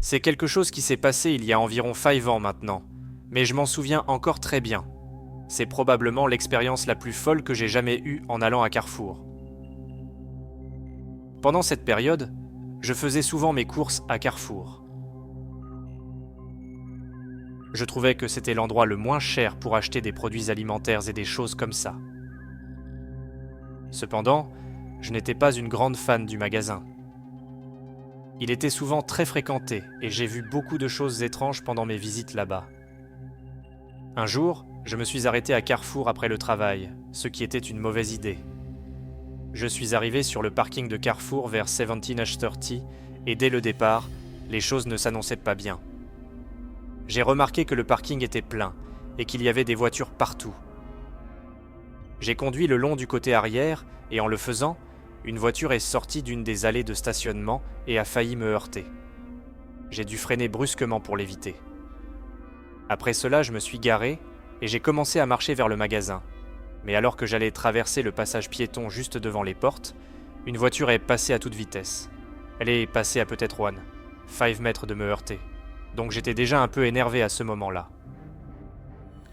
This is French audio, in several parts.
C'est quelque chose qui s'est passé il y a environ 5 ans maintenant, mais je m'en souviens encore très bien. C'est probablement l'expérience la plus folle que j'ai jamais eue en allant à Carrefour. Pendant cette période, je faisais souvent mes courses à Carrefour. Je trouvais que c'était l'endroit le moins cher pour acheter des produits alimentaires et des choses comme ça. Cependant, je n'étais pas une grande fan du magasin. Il était souvent très fréquenté et j'ai vu beaucoup de choses étranges pendant mes visites là-bas. Un jour, je me suis arrêté à Carrefour après le travail, ce qui était une mauvaise idée. Je suis arrivé sur le parking de Carrefour vers 17h30 et dès le départ, les choses ne s'annonçaient pas bien. J'ai remarqué que le parking était plein et qu'il y avait des voitures partout. J'ai conduit le long du côté arrière et en le faisant, une voiture est sortie d'une des allées de stationnement et a failli me heurter. J'ai dû freiner brusquement pour l'éviter. Après cela, je me suis garé et j'ai commencé à marcher vers le magasin. Mais alors que j'allais traverser le passage piéton juste devant les portes, une voiture est passée à toute vitesse. Elle est passée à peut-être 5 mètres de me heurter. Donc j'étais déjà un peu énervé à ce moment-là.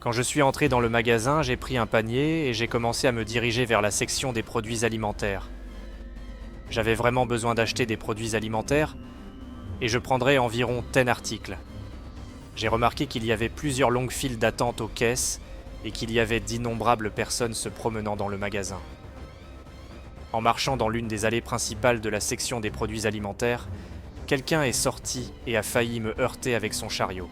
Quand je suis entré dans le magasin, j'ai pris un panier et j'ai commencé à me diriger vers la section des produits alimentaires. J'avais vraiment besoin d'acheter des produits alimentaires et je prendrais environ 10 articles. J'ai remarqué qu'il y avait plusieurs longues files d'attente aux caisses et qu'il y avait d'innombrables personnes se promenant dans le magasin. En marchant dans l'une des allées principales de la section des produits alimentaires, quelqu'un est sorti et a failli me heurter avec son chariot.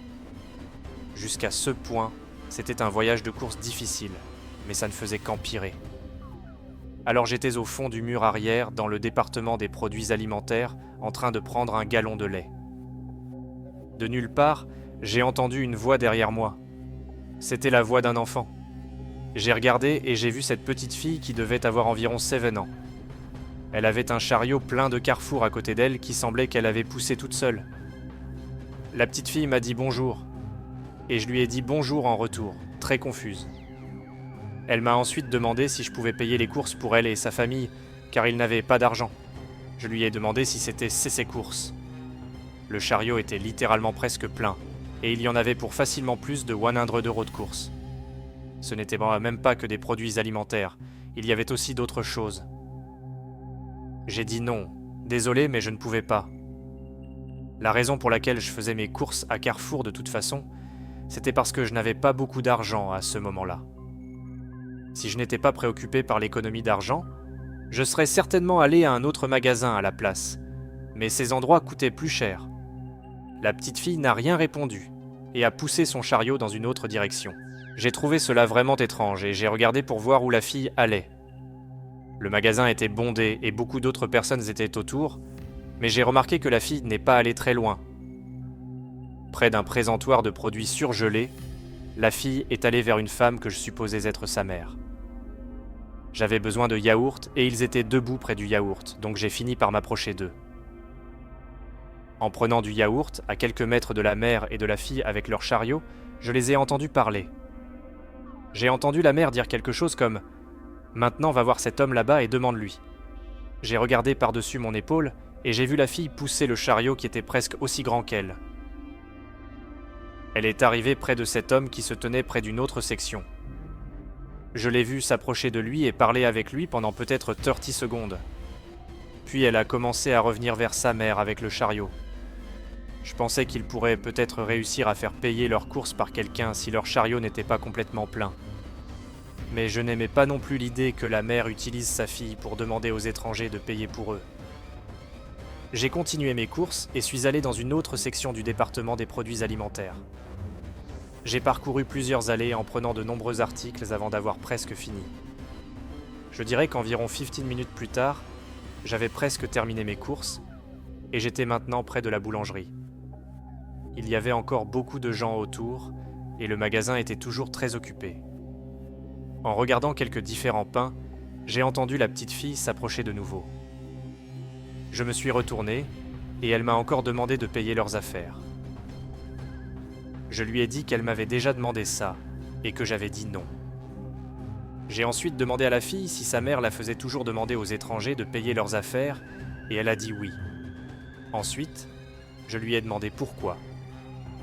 Jusqu'à ce point, c'était un voyage de course difficile, mais ça ne faisait qu'empirer. Alors j'étais au fond du mur arrière, dans le département des produits alimentaires, en train de prendre un gallon de lait. De nulle part, j'ai entendu une voix derrière moi. C'était la voix d'un enfant. J'ai regardé et j'ai vu cette petite fille qui devait avoir environ 7 ans. Elle avait un chariot plein de carrefours à côté d'elle qui semblait qu'elle avait poussé toute seule. La petite fille m'a dit bonjour, et je lui ai dit bonjour en retour, très confuse. Elle m'a ensuite demandé si je pouvais payer les courses pour elle et sa famille, car ils n'avaient pas d'argent. Je lui ai demandé si c'était ses courses. Le chariot était littéralement presque plein, et il y en avait pour facilement plus de 100 € de courses. Ce n'était même pas que des produits alimentaires, il y avait aussi d'autres choses. J'ai dit non, désolé mais je ne pouvais pas. La raison pour laquelle je faisais mes courses à Carrefour de toute façon, c'était parce que je n'avais pas beaucoup d'argent à ce moment-là. Si je n'étais pas préoccupé par l'économie d'argent, je serais certainement allé à un autre magasin à la place, mais ces endroits coûtaient plus cher. La petite fille n'a rien répondu et a poussé son chariot dans une autre direction. J'ai trouvé cela vraiment étrange et j'ai regardé pour voir où la fille allait. Le magasin était bondé et beaucoup d'autres personnes étaient autour, mais j'ai remarqué que la fille n'est pas allée très loin. Près d'un présentoir de produits surgelés, la fille est allée vers une femme que je supposais être sa mère. J'avais besoin de yaourt et ils étaient debout près du yaourt, donc j'ai fini par m'approcher d'eux. En prenant du yaourt, à quelques mètres de la mère et de la fille avec leur chariot, je les ai entendus parler. J'ai entendu la mère dire quelque chose comme « Maintenant va voir cet homme là-bas et demande-lui ». J'ai regardé par-dessus mon épaule et j'ai vu la fille pousser le chariot qui était presque aussi grand qu'elle. Elle est arrivée près de cet homme qui se tenait près d'une autre section. Je l'ai vu s'approcher de lui et parler avec lui pendant peut-être 30 secondes. Puis elle a commencé à revenir vers sa mère avec le chariot. Je pensais qu'ils pourraient peut-être réussir à faire payer leurs courses par quelqu'un si leur chariot n'était pas complètement plein. Mais je n'aimais pas non plus l'idée que la mère utilise sa fille pour demander aux étrangers de payer pour eux. J'ai continué mes courses et suis allé dans une autre section du département des produits alimentaires. J'ai parcouru plusieurs allées en prenant de nombreux articles avant d'avoir presque fini. Je dirais qu'environ 15 minutes plus tard, j'avais presque terminé mes courses et j'étais maintenant près de la boulangerie. Il y avait encore beaucoup de gens autour et le magasin était toujours très occupé. En regardant quelques différents pains, j'ai entendu la petite fille s'approcher de nouveau. Je me suis retourné et elle m'a encore demandé de payer leurs affaires. Je lui ai dit qu'elle m'avait déjà demandé ça et que j'avais dit non. J'ai ensuite demandé à la fille si sa mère la faisait toujours demander aux étrangers de payer leurs affaires et elle a dit oui. Ensuite, Je lui ai demandé pourquoi.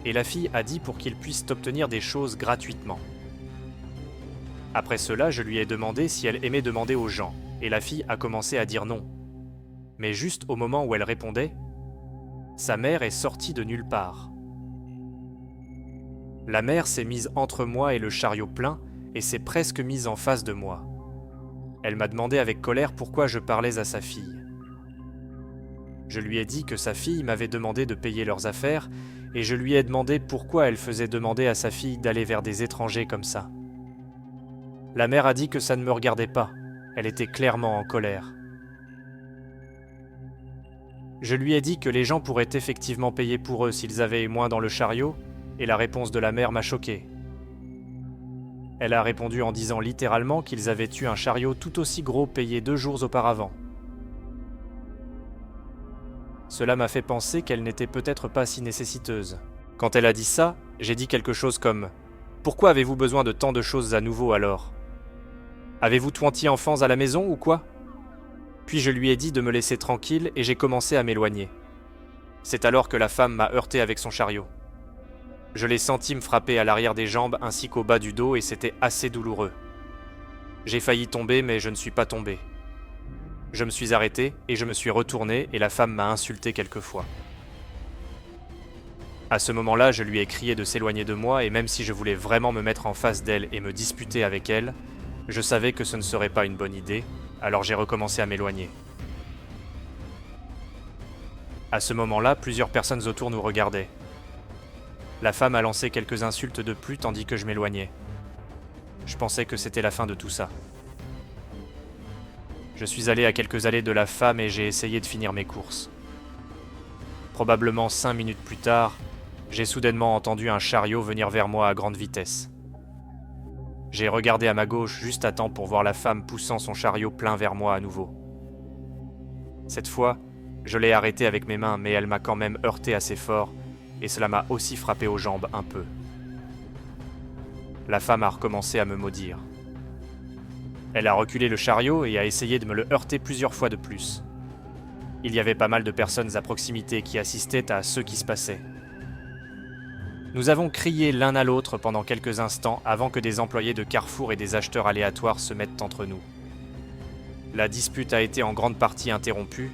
Et la fille a dit pour qu'il puisse obtenir des choses gratuitement. Après cela, je lui ai demandé si elle aimait demander aux gens, et la fille a commencé à dire non. Mais juste au moment où elle répondait, sa mère est sortie de nulle part. La mère s'est mise entre moi et le chariot plein et s'est presque mise en face de moi. Elle m'a demandé avec colère pourquoi je parlais à sa fille. Je lui ai dit que sa fille m'avait demandé de payer leurs affaires et je lui ai demandé pourquoi elle faisait demander à sa fille d'aller vers des étrangers comme ça. La mère a dit que ça ne me regardait pas, elle était clairement en colère. Je lui ai dit que les gens pourraient effectivement payer pour eux s'ils avaient moins dans le chariot, et la réponse de la mère m'a choqué. Elle a répondu en disant littéralement qu'ils avaient eu un chariot tout aussi gros payé 2 jours auparavant. Cela m'a fait penser qu'elle n'était peut-être pas si nécessiteuse. Quand elle a dit ça, j'ai dit quelque chose comme « Pourquoi avez-vous besoin de tant de choses à nouveau alors ? Avez-vous 20 enfants à la maison ou quoi ?» Puis je lui ai dit de me laisser tranquille et j'ai commencé à m'éloigner. C'est alors que la femme m'a heurté avec son chariot. Je l'ai senti me frapper à l'arrière des jambes ainsi qu'au bas du dos et c'était assez douloureux. J'ai failli tomber mais je ne suis pas tombé. Je me suis arrêté et je me suis retourné et la femme m'a insulté quelques fois. À ce moment-là, je lui ai crié de s'éloigner de moi et même si je voulais vraiment me mettre en face d'elle et me disputer avec elle, je savais que ce ne serait pas une bonne idée, alors j'ai recommencé à m'éloigner. À ce moment-là, plusieurs personnes autour nous regardaient. La femme a lancé quelques insultes de plus tandis que je m'éloignais. Je pensais que c'était la fin de tout ça. Je suis allé à quelques allées de la femme et j'ai essayé de finir mes courses. Probablement 5 minutes plus tard, j'ai soudainement entendu un chariot venir vers moi à grande vitesse. J'ai regardé à ma gauche juste à temps pour voir la femme poussant son chariot plein vers moi à nouveau. Cette fois, je l'ai arrêtée avec mes mains, mais elle m'a quand même heurté assez fort, et cela m'a aussi frappé aux jambes un peu. La femme a recommencé à me maudire. Elle a reculé le chariot et a essayé de me le heurter plusieurs fois de plus. Il y avait pas mal de personnes à proximité qui assistaient à ce qui se passait. Nous avons crié l'un à l'autre pendant quelques instants avant que des employés de Carrefour et des acheteurs aléatoires se mettent entre nous. La dispute a été en grande partie interrompue,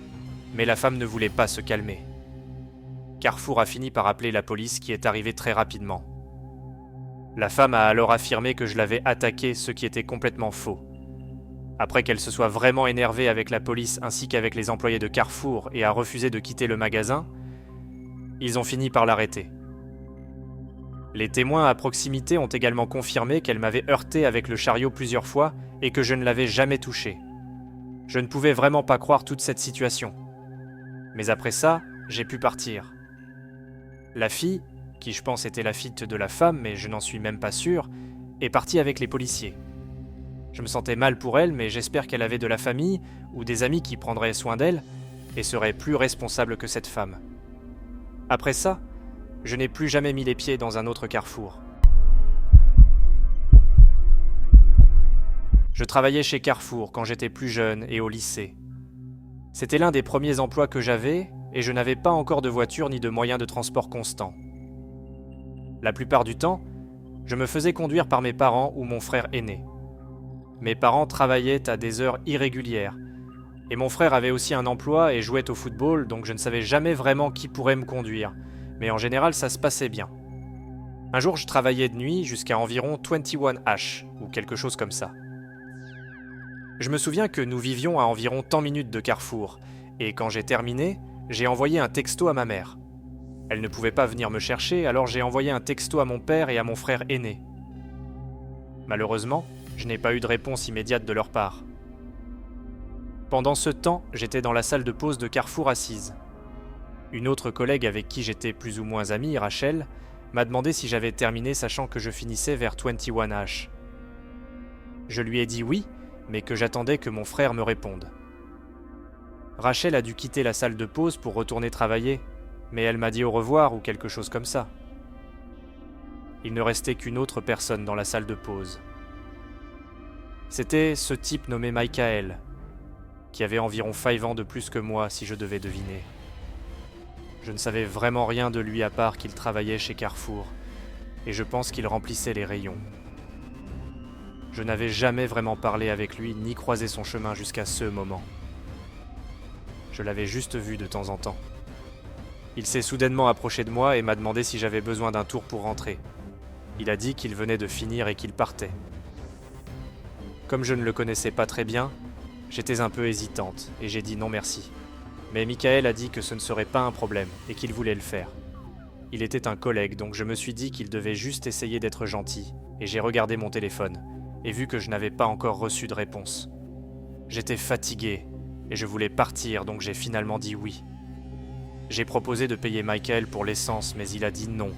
mais la femme ne voulait pas se calmer. Carrefour a fini par appeler la police qui est arrivée très rapidement. La femme a alors affirmé que je l'avais attaquée, ce qui était complètement faux. Après qu'elle se soit vraiment énervée avec la police ainsi qu'avec les employés de Carrefour et a refusé de quitter le magasin, ils ont fini par l'arrêter. Les témoins à proximité ont également confirmé qu'elle m'avait heurté avec le chariot plusieurs fois et que je ne l'avais jamais touchée. Je ne pouvais vraiment pas croire toute cette situation. Mais après ça, j'ai pu partir. La fille, qui je pense était la fille de la femme, mais je n'en suis même pas sûr, est partie avec les policiers. Je me sentais mal pour elle, mais j'espère qu'elle avait de la famille ou des amis qui prendraient soin d'elle et seraient plus responsables que cette femme. Après ça, je n'ai plus jamais mis les pieds dans un autre Carrefour. Je travaillais chez Carrefour quand j'étais plus jeune et au lycée. C'était l'un des premiers emplois que j'avais et je n'avais pas encore de voiture ni de moyens de transport constants. La plupart du temps, je me faisais conduire par mes parents ou mon frère aîné. Mes parents travaillaient à des heures irrégulières et mon frère avait aussi un emploi et jouait au football, donc je ne savais jamais vraiment qui pourrait me conduire, mais en général ça se passait bien. Un jour je travaillais de nuit jusqu'à environ 21h ou quelque chose comme ça. Je me souviens que nous vivions à environ tant minutes de Carrefour, et quand j'ai terminé, j'ai envoyé un texto à ma mère. Elle ne pouvait pas venir me chercher, alors j'ai envoyé un texto à mon père et à mon frère aîné. Malheureusement, je n'ai pas eu de réponse immédiate de leur part. Pendant ce temps, j'étais dans la salle de pause de Carrefour assise. Une autre collègue avec qui j'étais plus ou moins amie, Rachel, m'a demandé si j'avais terminé sachant que je finissais vers 21h. Je lui ai dit oui, mais que j'attendais que mon frère me réponde. Rachel a dû quitter la salle de pause pour retourner travailler, mais elle m'a dit au revoir ou quelque chose comme ça. Il ne restait qu'une autre personne dans la salle de pause. C'était ce type nommé Michael, qui avait environ 5 ans de plus que moi si je devais deviner. Je ne savais vraiment rien de lui à part qu'il travaillait chez Carrefour, et je pense qu'il remplissait les rayons. Je n'avais jamais vraiment parlé avec lui ni croisé son chemin jusqu'à ce moment. Je l'avais juste vu de temps en temps. Il s'est soudainement approché de moi et m'a demandé si j'avais besoin d'un tour pour rentrer. Il a dit qu'il venait de finir et qu'il partait. Comme je ne le connaissais pas très bien, j'étais un peu hésitante et j'ai dit non merci. Mais Michael a dit que ce ne serait pas un problème et qu'il voulait le faire. Il était un collègue, donc je me suis dit qu'il devait juste essayer d'être gentil, et j'ai regardé mon téléphone, et vu que je n'avais pas encore reçu de réponse. J'étais fatigué, et je voulais partir, donc j'ai finalement dit oui. J'ai proposé de payer Michael pour l'essence, mais il a dit non.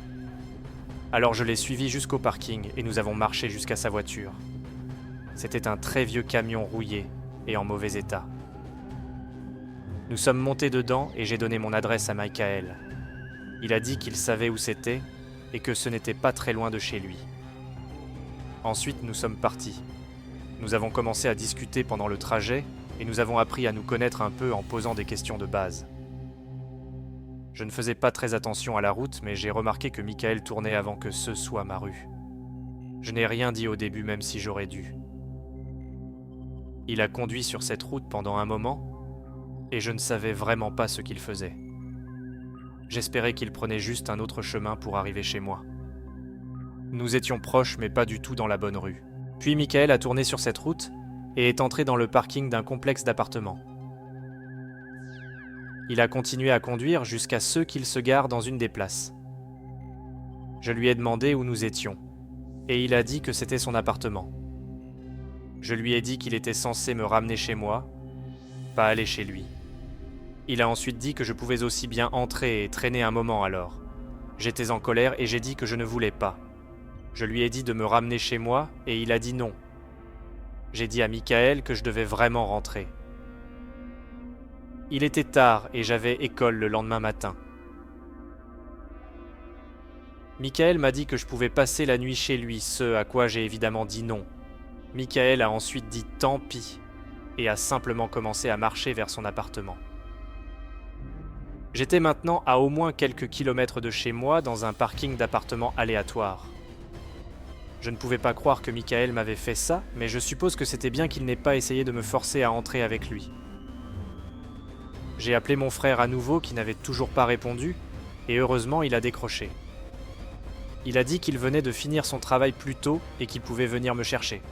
Alors je l'ai suivi jusqu'au parking, et nous avons marché jusqu'à sa voiture. C'était un très vieux camion rouillé, et en mauvais état. Nous sommes montés dedans et j'ai donné mon adresse à Michael. Il a dit qu'il savait où c'était et que ce n'était pas très loin de chez lui. Ensuite, nous sommes partis. Nous avons commencé à discuter pendant le trajet et nous avons appris à nous connaître un peu en posant des questions de base. Je ne faisais pas très attention à la route, mais j'ai remarqué que Michael tournait avant que ce soit ma rue. Je n'ai rien dit au début, même si j'aurais dû. Il a conduit sur cette route pendant un moment et je ne savais vraiment pas ce qu'il faisait. J'espérais qu'il prenait juste un autre chemin pour arriver chez moi. Nous étions proches, mais pas du tout dans la bonne rue. Puis Michael a tourné sur cette route et est entré dans le parking d'un complexe d'appartements. Il a continué à conduire jusqu'à ce qu'il se gare dans une des places. Je lui ai demandé où nous étions, et il a dit que c'était son appartement. Je lui ai dit qu'il était censé me ramener chez moi, pas aller chez lui. Il a ensuite dit que je pouvais aussi bien entrer et traîner un moment alors. J'étais en colère et j'ai dit que je ne voulais pas. Je lui ai dit de me ramener chez moi et il a dit non. J'ai dit à Michael que je devais vraiment rentrer. Il était tard et j'avais école le lendemain matin. Michael m'a dit que je pouvais passer la nuit chez lui, ce à quoi j'ai évidemment dit non. Michael a ensuite dit tant pis et a simplement commencé à marcher vers son appartement. J'étais maintenant à au moins quelques kilomètres de chez moi dans un parking d'appartements aléatoire. Je ne pouvais pas croire que Michael m'avait fait ça, mais je suppose que c'était bien qu'il n'ait pas essayé de me forcer à entrer avec lui. J'ai appelé mon frère à nouveau qui n'avait toujours pas répondu, et heureusement il a décroché. Il a dit qu'il venait de finir son travail plus tôt et qu'il pouvait venir me chercher.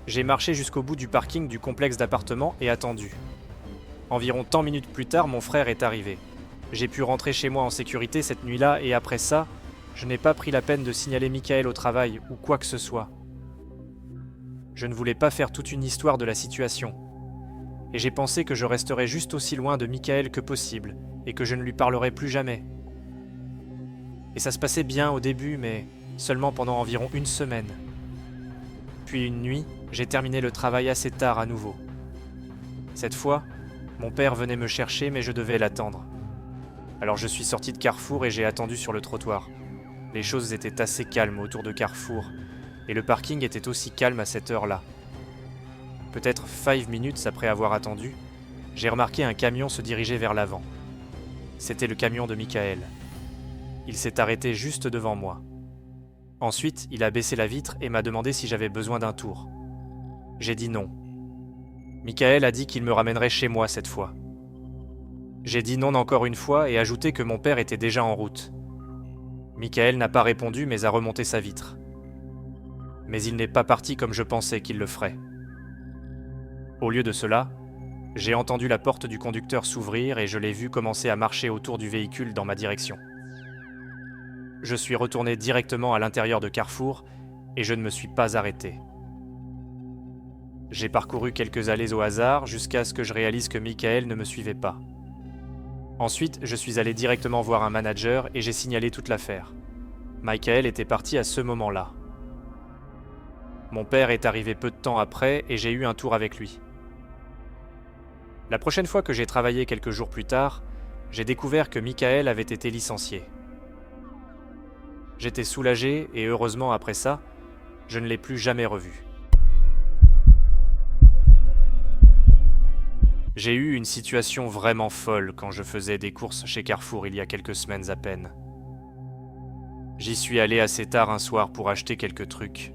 J'ai marché jusqu'au bout du parking du complexe d'appartements et attendu. Environ tant minutes plus tard, mon frère est arrivé. J'ai pu rentrer chez moi en sécurité cette nuit-là et après ça, je n'ai pas pris la peine de signaler Michael au travail ou quoi que ce soit. Je ne voulais pas faire toute une histoire de la situation. Et j'ai pensé que je resterais juste aussi loin de Michael que possible et que je ne lui parlerais plus jamais. Et ça se passait bien au début, mais seulement pendant environ une semaine. Puis une nuit, j'ai terminé le travail assez tard à nouveau. Cette fois, mon père venait me chercher, mais je devais l'attendre. Alors je suis sorti de Carrefour et j'ai attendu sur le trottoir. Les choses étaient assez calmes autour de Carrefour, et le parking était aussi calme à cette heure-là. Peut-être 5 minutes après avoir attendu, j'ai remarqué un camion se diriger vers l'avant. C'était le camion de Michael. Il s'est arrêté juste devant moi. Ensuite, il a baissé la vitre et m'a demandé si j'avais besoin d'un tour. J'ai dit non. Michael a dit qu'il me ramènerait chez moi cette fois. J'ai dit non encore une fois et ajouté que mon père était déjà en route. Michael n'a pas répondu mais a remonté sa vitre. Mais il n'est pas parti comme je pensais qu'il le ferait. Au lieu de cela, j'ai entendu la porte du conducteur s'ouvrir et je l'ai vu commencer à marcher autour du véhicule dans ma direction. Je suis retourné directement à l'intérieur de Carrefour et je ne me suis pas arrêté. J'ai parcouru quelques allées au hasard jusqu'à ce que je réalise que Michael ne me suivait pas. Ensuite, je suis allé directement voir un manager et j'ai signalé toute l'affaire. Michael était parti à ce moment-là. Mon père est arrivé peu de temps après et j'ai eu un tour avec lui. La prochaine fois que j'ai travaillé quelques jours plus tard, j'ai découvert que Michael avait été licencié. J'étais soulagé et heureusement après ça, je ne l'ai plus jamais revu. J'ai eu une situation vraiment folle quand je faisais des courses chez Carrefour il y a quelques semaines à peine. J'y suis allé assez tard un soir pour acheter quelques trucs.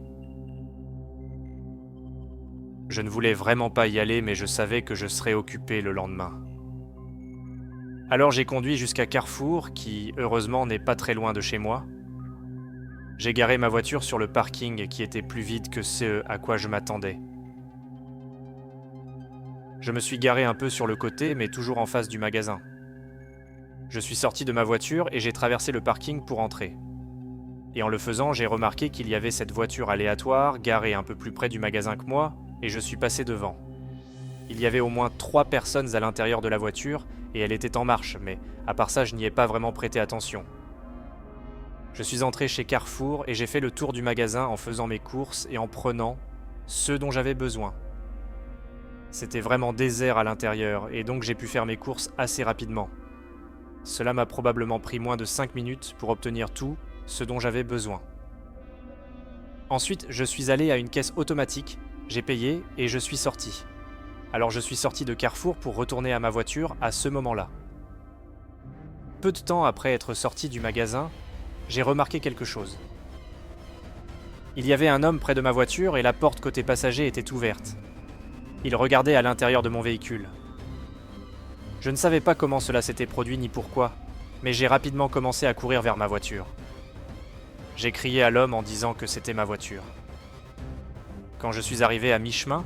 Je ne voulais vraiment pas y aller, mais je savais que je serais occupé le lendemain. Alors j'ai conduit jusqu'à Carrefour, qui, heureusement, n'est pas très loin de chez moi. J'ai garé ma voiture sur le parking qui était plus vide que ce à quoi je m'attendais. Je me suis garé un peu sur le côté, mais toujours en face du magasin. Je suis sorti de ma voiture et j'ai traversé le parking pour entrer. Et en le faisant, j'ai remarqué qu'il y avait cette voiture aléatoire, garée un peu plus près du magasin que moi, et je suis passé devant. Il y avait au moins 3 personnes à l'intérieur de la voiture, et elle était en marche, mais à part ça, je n'y ai pas vraiment prêté attention. Je suis entré chez Carrefour et j'ai fait le tour du magasin en faisant mes courses et en prenant ce dont j'avais besoin. C'était vraiment désert à l'intérieur, et donc j'ai pu faire mes courses assez rapidement. Cela m'a probablement pris moins de 5 minutes pour obtenir tout ce dont j'avais besoin. Ensuite, je suis allé à une caisse automatique, j'ai payé et je suis sorti. Alors je suis sorti de Carrefour pour retourner à ma voiture à ce moment-là. Peu de temps après être sorti du magasin, j'ai remarqué quelque chose. Il y avait un homme près de ma voiture et la porte côté passager était ouverte. Il regardait à l'intérieur de mon véhicule. Je ne savais pas comment cela s'était produit ni pourquoi, mais j'ai rapidement commencé à courir vers ma voiture. J'ai crié à l'homme en disant que c'était ma voiture. Quand je suis arrivé à mi-chemin,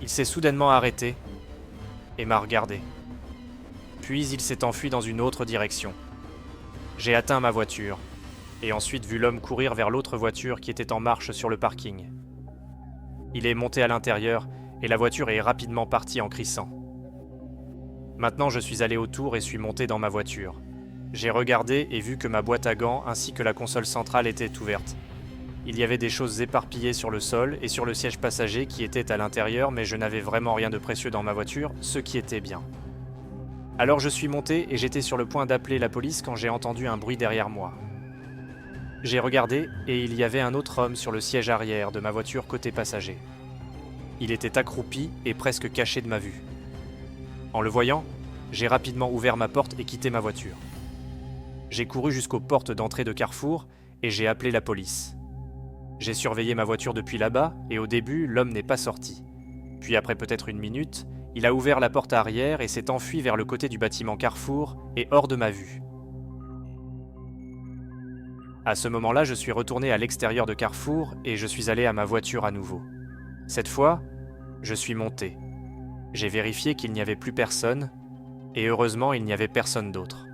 il s'est soudainement arrêté et m'a regardé. Puis il s'est enfui dans une autre direction. J'ai atteint ma voiture et ensuite vu l'homme courir vers l'autre voiture qui était en marche sur le parking. Il est monté à l'intérieur et la voiture est rapidement partie en crissant. Maintenant, je suis allé autour et suis monté dans ma voiture. J'ai regardé et vu que ma boîte à gants ainsi que la console centrale étaient ouvertes. Il y avait des choses éparpillées sur le sol et sur le siège passager qui étaient à l'intérieur, mais je n'avais vraiment rien de précieux dans ma voiture, ce qui était bien. Alors je suis monté et j'étais sur le point d'appeler la police quand j'ai entendu un bruit derrière moi. J'ai regardé et il y avait un autre homme sur le siège arrière de ma voiture côté passager. Il était accroupi et presque caché de ma vue. En le voyant, j'ai rapidement ouvert ma porte et quitté ma voiture. J'ai couru jusqu'aux portes d'entrée de Carrefour et j'ai appelé la police. J'ai surveillé ma voiture depuis là-bas et au début, l'homme n'est pas sorti. Puis après peut-être une minute, il a ouvert la porte arrière et s'est enfui vers le côté du bâtiment Carrefour et hors de ma vue. À ce moment-là, je suis retourné à l'extérieur de Carrefour et je suis allé à ma voiture à nouveau. Cette fois, je suis monté. J'ai vérifié qu'il n'y avait plus personne et heureusement, il n'y avait personne d'autre.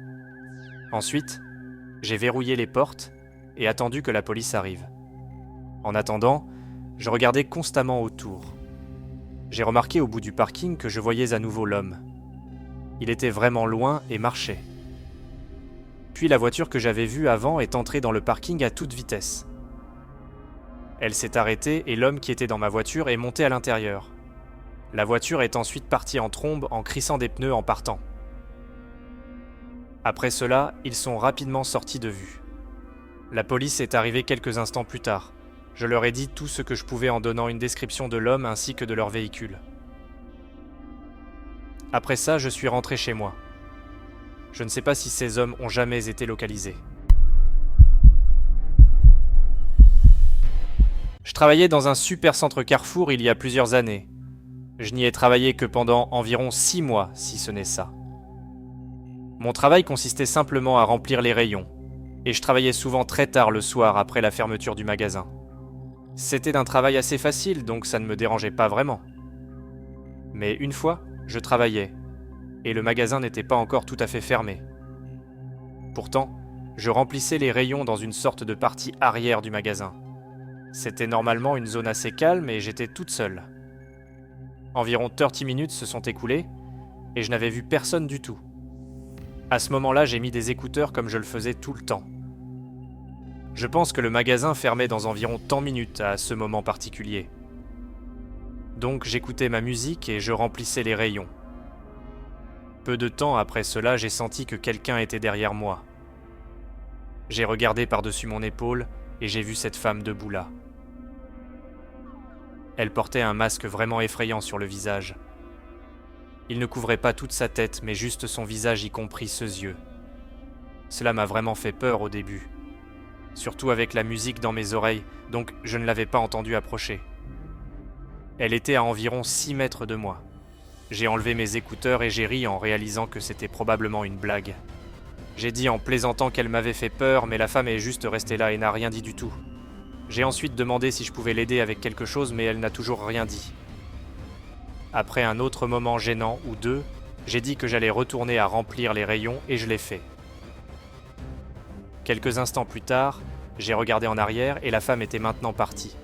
Ensuite, j'ai verrouillé les portes et attendu que la police arrive. En attendant, je regardais constamment autour. J'ai remarqué au bout du parking que je voyais à nouveau l'homme. Il était vraiment loin et marchait. Puis la voiture que j'avais vue avant est entrée dans le parking à toute vitesse. Elle s'est arrêtée et l'homme qui était dans ma voiture est monté à l'intérieur. La voiture est ensuite partie en trombe en crissant des pneus en partant. Après cela, ils sont rapidement sortis de vue. La police est arrivée quelques instants plus tard. Je leur ai dit tout ce que je pouvais en donnant une description de l'homme ainsi que de leur véhicule. Après ça, je suis rentré chez moi. Je ne sais pas si ces hommes ont jamais été localisés. Je travaillais dans un super centre Carrefour il y a plusieurs années. Je n'y ai travaillé que pendant environ 6 mois, si ce n'est ça. Mon travail consistait simplement à remplir les rayons, et je travaillais souvent très tard le soir après la fermeture du magasin. C'était d'un travail assez facile, donc ça ne me dérangeait pas vraiment. Mais une fois, je travaillais, et le magasin n'était pas encore tout à fait fermé. Pourtant, je remplissais les rayons dans une sorte de partie arrière du magasin. C'était normalement une zone assez calme et j'étais toute seule. Environ 30 minutes se sont écoulées, et je n'avais vu personne du tout. À ce moment-là, j'ai mis des écouteurs comme je le faisais tout le temps. Je pense que le magasin fermait dans environ tant minutes à ce moment particulier. Donc j'écoutais ma musique et je remplissais les rayons. Peu de temps après cela, j'ai senti que quelqu'un était derrière moi. J'ai regardé par-dessus mon épaule et j'ai vu cette femme debout là. Elle portait un masque vraiment effrayant sur le visage. Il ne couvrait pas toute sa tête, mais juste son visage, y compris ses yeux. Cela m'a vraiment fait peur au début, surtout avec la musique dans mes oreilles, donc je ne l'avais pas entendue approcher. Elle était à environ 6 mètres de moi. J'ai enlevé mes écouteurs et j'ai ri en réalisant que c'était probablement une blague. J'ai dit en plaisantant qu'elle m'avait fait peur, mais la femme est juste restée là et n'a rien dit du tout. J'ai ensuite demandé si je pouvais l'aider avec quelque chose, mais elle n'a toujours rien dit. Après un autre moment gênant ou deux, j'ai dit que j'allais retourner à remplir les rayons et je l'ai fait. Quelques instants plus tard, j'ai regardé en arrière et la femme était maintenant partie.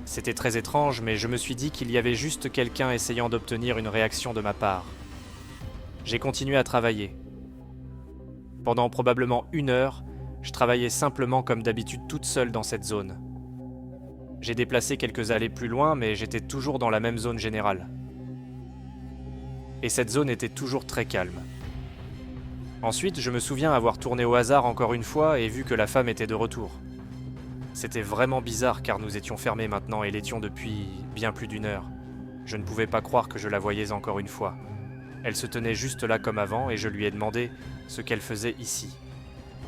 C'était très étrange, mais je me suis dit qu'il y avait juste quelqu'un essayant d'obtenir une réaction de ma part. J'ai continué à travailler. Pendant probablement 1 heure, je travaillais simplement comme d'habitude toute seule dans cette zone. J'ai déplacé quelques allées plus loin, mais j'étais toujours dans la même zone générale. Et cette zone était toujours très calme. Ensuite, je me souviens avoir tourné au hasard encore une fois et vu que la femme était de retour. C'était vraiment bizarre car nous étions fermés maintenant et l'étions depuis bien plus d'1 heure. Je ne pouvais pas croire que je la voyais encore une fois. Elle se tenait juste là comme avant et je lui ai demandé ce qu'elle faisait ici.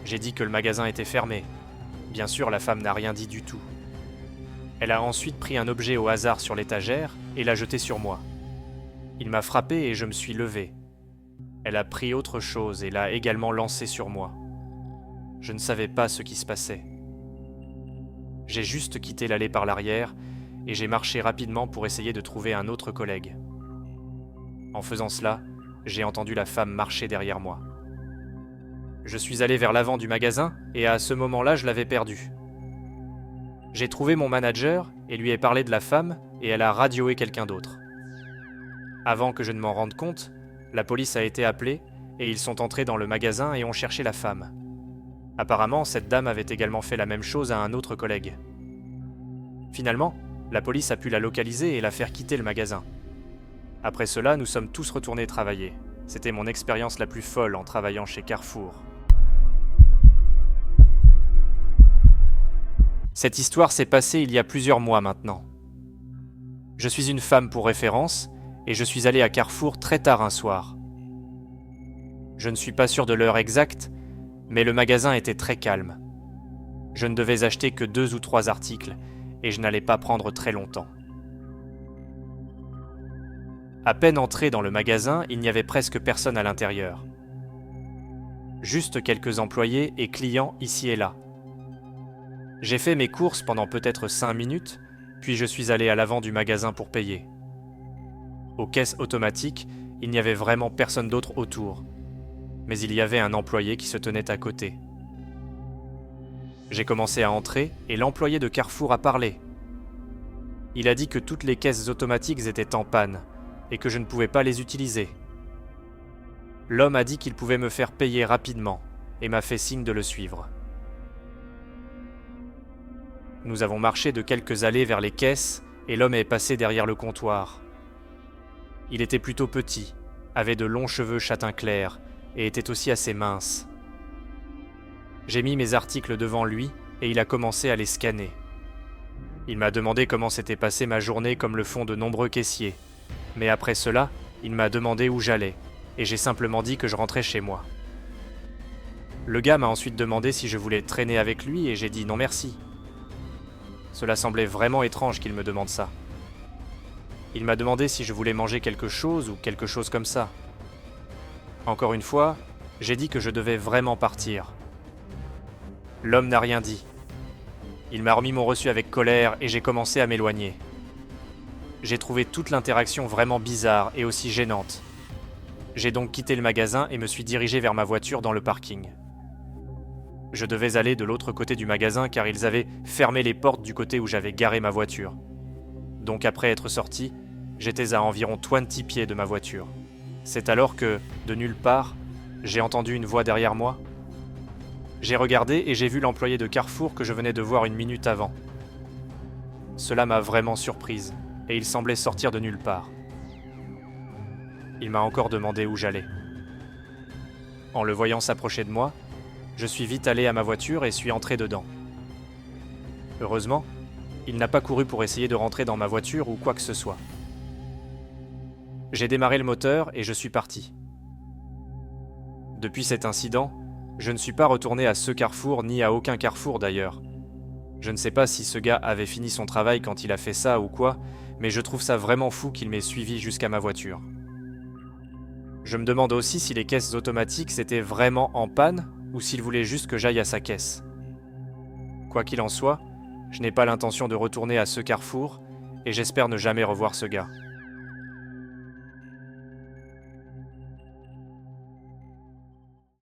J'ai dit que le magasin était fermé. Bien sûr, la femme n'a rien dit du tout. Elle a ensuite pris un objet au hasard sur l'étagère et l'a jeté sur moi. Il m'a frappé et je me suis levé. Elle a pris autre chose et l'a également lancé sur moi. Je ne savais pas ce qui se passait. J'ai juste quitté l'allée par l'arrière et j'ai marché rapidement pour essayer de trouver un autre collègue. En faisant cela, j'ai entendu la femme marcher derrière moi. Je suis allé vers l'avant du magasin et à ce moment-là, je l'avais perdue. J'ai trouvé mon manager et lui ai parlé de la femme et elle a radioé quelqu'un d'autre. Avant que je ne m'en rende compte, la police a été appelée et ils sont entrés dans le magasin et ont cherché la femme. Apparemment, cette dame avait également fait la même chose à un autre collègue. Finalement, la police a pu la localiser et la faire quitter le magasin. Après cela, nous sommes tous retournés travailler. C'était mon expérience la plus folle en travaillant chez Carrefour. Cette histoire s'est passée il y a plusieurs mois maintenant. Je suis une femme pour référence, et je suis allé à Carrefour très tard un soir. Je ne suis pas sûr de l'heure exacte, mais le magasin était très calme. Je ne devais acheter que 2 ou 3 articles, et je n'allais pas prendre très longtemps. À peine entré dans le magasin, il n'y avait presque personne à l'intérieur. Juste quelques employés et clients ici et là. J'ai fait mes courses pendant peut-être 5 minutes, puis je suis allé à l'avant du magasin pour payer. Aux caisses automatiques, il n'y avait vraiment personne d'autre autour, mais il y avait un employé qui se tenait à côté. J'ai commencé à entrer et l'employé de Carrefour a parlé. Il a dit que toutes les caisses automatiques étaient en panne et que je ne pouvais pas les utiliser. L'homme a dit qu'il pouvait me faire payer rapidement et m'a fait signe de le suivre. Nous avons marché de quelques allées vers les caisses et l'homme est passé derrière le comptoir. Il était plutôt petit, avait de longs cheveux châtain clair et était aussi assez mince. J'ai mis mes articles devant lui et il a commencé à les scanner. Il m'a demandé comment s'était passée ma journée comme le font de nombreux caissiers. Mais après cela, il m'a demandé où j'allais et j'ai simplement dit que je rentrais chez moi. Le gars m'a ensuite demandé si je voulais traîner avec lui et j'ai dit non merci. Cela semblait vraiment étrange qu'il me demande ça. Il m'a demandé si je voulais manger quelque chose ou quelque chose comme ça. Encore une fois, j'ai dit que je devais vraiment partir. L'homme n'a rien dit. Il m'a remis mon reçu avec colère et j'ai commencé à m'éloigner. J'ai trouvé toute l'interaction vraiment bizarre et aussi gênante. J'ai donc quitté le magasin et me suis dirigé vers ma voiture dans le parking. Je devais aller de l'autre côté du magasin car ils avaient fermé les portes du côté où j'avais garé ma voiture. Donc après être sorti, j'étais à environ 20 pieds de ma voiture. C'est alors que, de nulle part, j'ai entendu une voix derrière moi. J'ai regardé et j'ai vu l'employé de Carrefour que je venais de voir 1 minute avant. Cela m'a vraiment surprise, et il semblait sortir de nulle part. Il m'a encore demandé où j'allais. En le voyant s'approcher de moi, je suis vite allé à ma voiture et suis entré dedans. Heureusement, il n'a pas couru pour essayer de rentrer dans ma voiture ou quoi que ce soit. J'ai démarré le moteur et je suis parti. Depuis cet incident, je ne suis pas retourné à ce carrefour ni à aucun carrefour d'ailleurs. Je ne sais pas si ce gars avait fini son travail quand il a fait ça ou quoi, mais je trouve ça vraiment fou qu'il m'ait suivi jusqu'à ma voiture. Je me demande aussi si les caisses automatiques c'était vraiment en panne ou s'il voulait juste que j'aille à sa caisse. Quoi qu'il en soit, je n'ai pas l'intention de retourner à ce carrefour et j'espère ne jamais revoir ce gars.